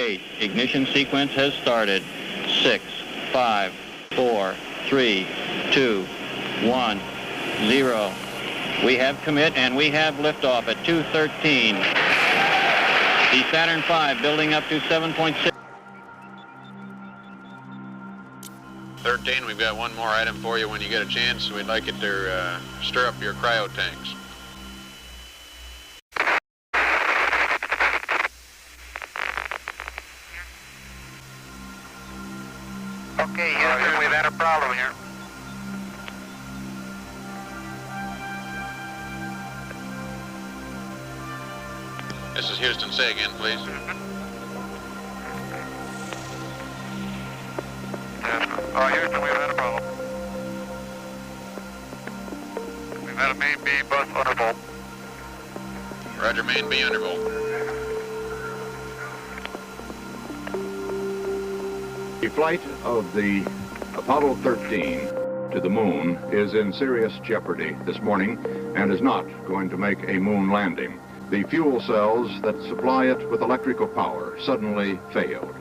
8. Ignition sequence has started. 6, 5, 4, 3, 2, 1, 0. We have commit and we have liftoff at 2:13. The Saturn V building up to 7.6. 13, we've got one more item for you when you get a chance. We'd like it to stir up your cryo tanks. Okay, Houston, we've had a problem here. This is Houston. Say again, please. Oh, Houston, we've had a problem. We've had a main B bus undervolt. Roger, main B undervolt. The flight of the Apollo 13 to the moon is in serious jeopardy this morning and is not going to make a moon landing. The fuel cells that supply it with electrical power suddenly failed.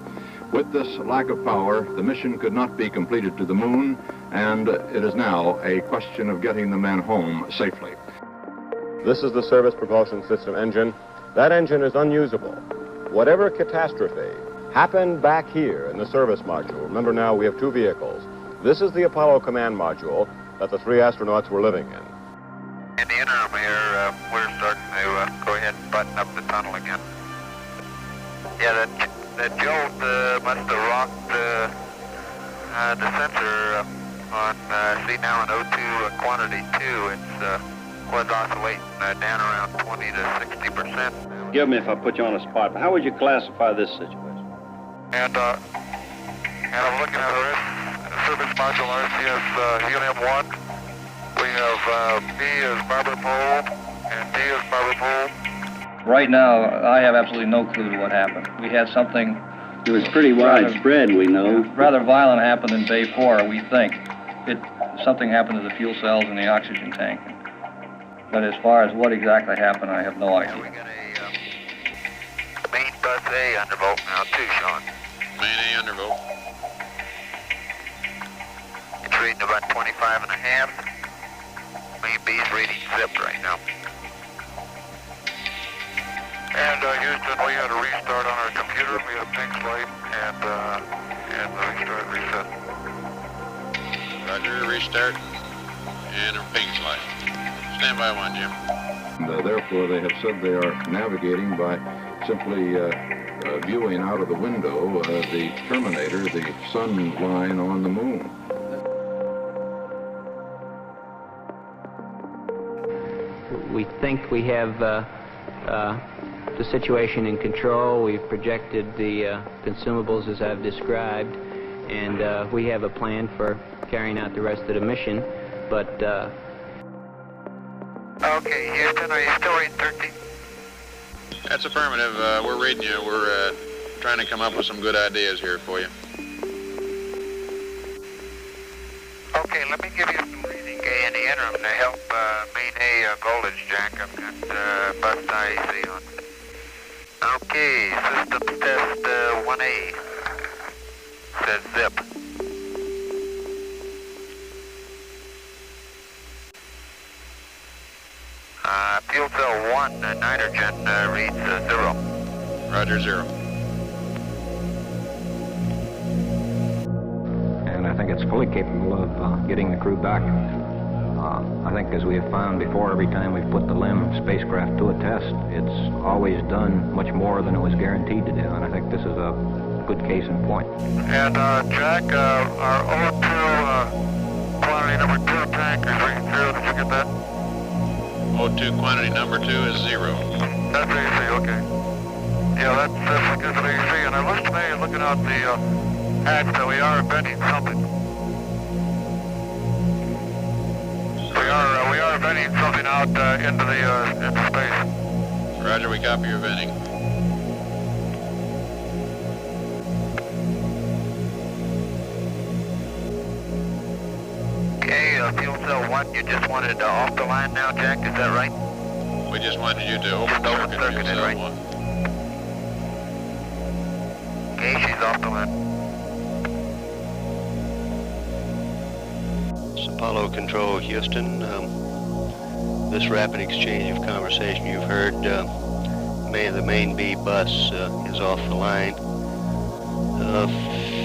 With this lack of power, the mission could not be completed to the moon, and it is now a question of getting the men home safely. This is the service propulsion system engine. That engine is unusable. Whatever catastrophe happened back here in the service module, remember now we have two vehicles. This is the Apollo command module that the three astronauts were living in. In the interim here, we're starting to go ahead and button up the tunnel again. Yeah, that jolt must have rocked the sensor on, see now in O2 quantity 2, it was oscillating down around 20 to 60%. Forgive me if I put you on the spot, but how would you classify this situation? And I'm looking at our service module RCS helium 1. We have B as barber pole and D as barber pole. Right now, I have absolutely no clue to what happened. We had something... It was pretty widespread, we know. Rather violent happened in Bay 4, we think. Something happened to the fuel cells in the oxygen tank. But as far as what exactly happened, I have no idea. We got a main bus A undervolt now too, Sean. Main A undervolt. It's reading about 25 and a half. Main B's reading zip right now. And Houston, we had a restart on our computer. We had a pink light and the restart reset. Roger, restart and a ping light. Stand by one, Jim. And, therefore, they have said they are navigating by simply viewing out of the window the terminator, the sun line on the moon. We think we have the situation in control. We've projected the consumables as I've described, and we have a plan for carrying out the rest of the mission, but... Okay, Houston, are you still reading 13? That's affirmative. We're reading you. We're trying to come up with some good ideas here for you. Okay, let me give you some reading in the interim to help main A voltage jack. I've got bus IEC on. Okay, systems test 1A. Says zip. Fuel cell 1, nitrogen reads 0. Roger, 0. And I think it's fully capable of getting the crew back. I think, as we have found before, every time we've put the LEM spacecraft to a test, it's always done much more than it was guaranteed to do, and I think this is a good case in point. And Jack, our O2 quantity number 2 tank is reading 0. Did you get that? O2 quantity number 2 is 0. That's AC, okay. Yeah, that's good for AC, and it looks to me, looking out the hatch, that we are venting something. We are venting something out into space. Roger, we copy your venting. Okay, fuel cell 1, you just wanted off the line now, Jack, is that right? We just wanted you to open circuit fuel cell 1. off the line. It's Apollo Control, Houston. This rapid exchange of conversation you've heard, the main B bus is off the line.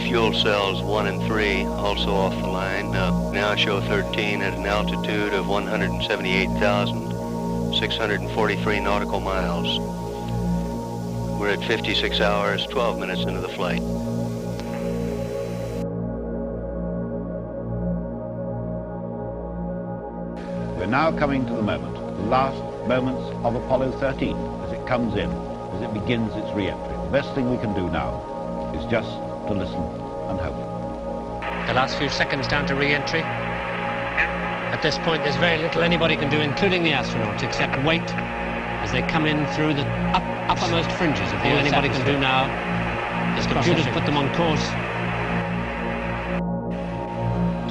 Fuel cells 1 and 3 also off the line. Now show 13 at an altitude of 178,643 nautical miles. We're at 56 hours, 12 minutes into the flight. We're now coming to the moment, the last moments of Apollo 13 as it comes in, as it begins its re-entry. The best thing we can do now is just to listen and hope. The last few seconds down to re-entry. At this point, there's very little anybody can do, including the astronauts, except wait as they come in through the uppermost fringes of the Earth's anybody atmosphere. Can do now is computers put them on course.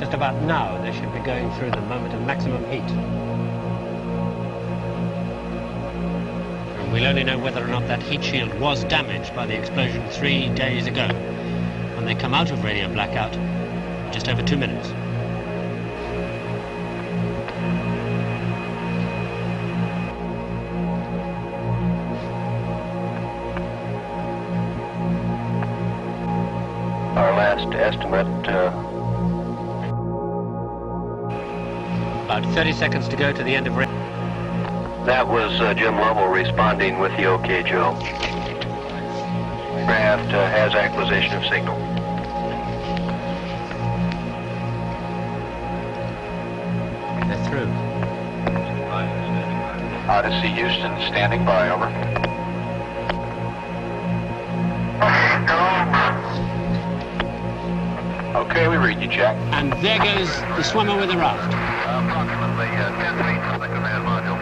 Just about now, they should be going through the moment of maximum heat. And we'll only know whether or not that heat shield was damaged by the explosion 3 days ago, when they come out of radio blackout in just over 2 minutes. Our last estimate, about 30 seconds to go to the end of... That was Jim Lovell responding with the OK Joe. Craft has acquisition of signal. They're through. Odyssey Houston, standing by, over. Okay, we read you, Jack. And there goes the swimmer with the raft. Approximately 10 feet from the command module.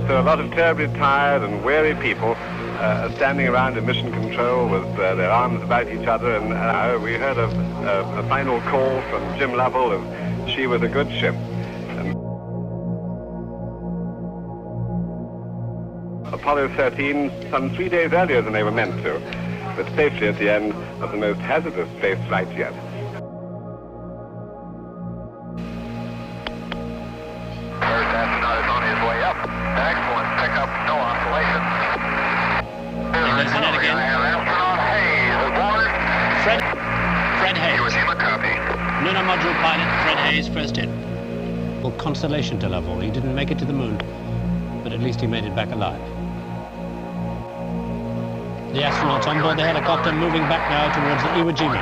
So a lot of terribly tired and weary people are standing around in mission control with their arms about each other, and we heard a final call from Jim Lovell of She Was a Good Ship. Apollo 13 some 3 days earlier than they were meant to, but safely at the end of the most hazardous space flight yet. First astronaut is on his way up. Excellent pickup, no oscillation. There goes the net again. I have astronaut Hayes aboard. Fred Hayes. He was him a copy. Lunar module pilot Fred Hayes, first in. Well, consolation to Lovell. He didn't make it to the moon, but at least he made it back alive. The astronauts on board the helicopter moving back now towards the Iwo Jima.